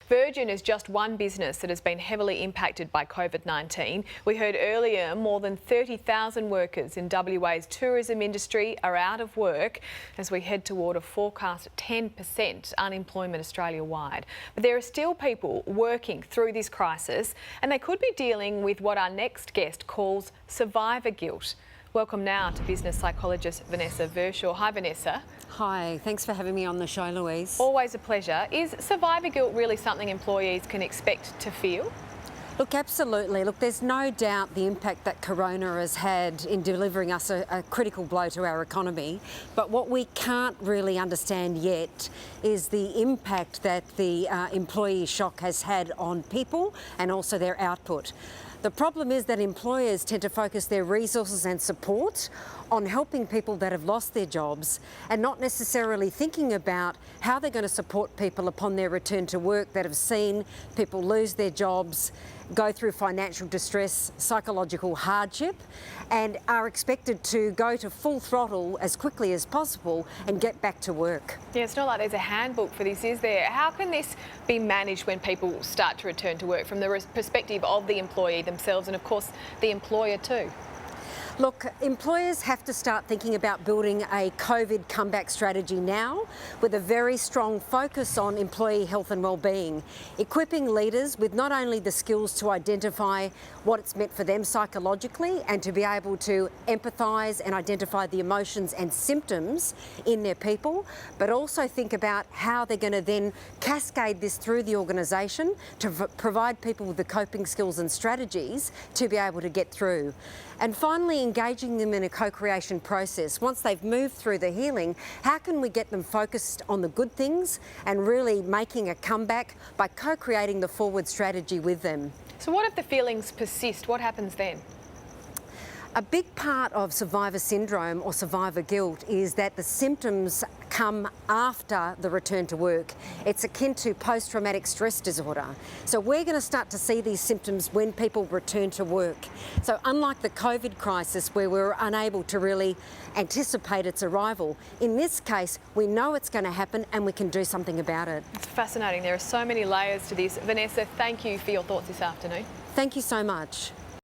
Virgin is just one business that has been heavily impacted by COVID-19. We heard earlier more than 30,000 workers in WA's tourism industry are out of work as we head toward a forecast 10% unemployment Australia-wide. But there are still people working through this crisis and they could be dealing with what our next guest calls survivor guilt. Welcome now to business psychologist Vanessa Verschoor. Hi Vanessa. Hi, thanks for having me on the show, Louise. Always a pleasure. Is survivor guilt really something employees can expect to feel? Look, absolutely. Look, there's no doubt the impact that Corona has had in delivering us a critical blow to our economy. But what we can't really understand yet is the impact that the employee shock has had on people and also their output. The problem is that employers tend to focus their resources and support on helping people that have lost their jobs and not necessarily thinking about how they're going to support people upon their return to work that have seen people lose their jobs, go through financial distress, psychological hardship, and are expected to go to full throttle as quickly as possible and get back to work. Yeah, it's not like there's a handbook for this, is there? How can this be managed when people start to return to work from the perspective of the employee themselves and, of course, the employer too? Look, employers have to start thinking about building a COVID comeback strategy now with a very strong focus on employee health and well-being, equipping leaders with not only the skills to identify what it's meant for them psychologically and to be able to empathise and identify the emotions and symptoms in their people, but also think about how they're going to then cascade this through the organisation to provide people with the coping skills and strategies to be able to get through. And finally, engaging them in a co-creation process. Once they've moved through the healing, how can we get them focused on the good things and really making a comeback by co-creating the forward strategy with them? So what if the feelings persist? What happens then? A big part of survivor syndrome or survivor guilt is that the symptoms come after the return to work. It's akin to post-traumatic stress disorder. So we're going to start to see these symptoms when people return to work. So unlike the COVID crisis where we were unable to really anticipate its arrival, in this case we know it's going to happen and we can do something about it. It's fascinating. There are so many layers to this. Vanessa, thank you for your thoughts this afternoon. Thank you so much.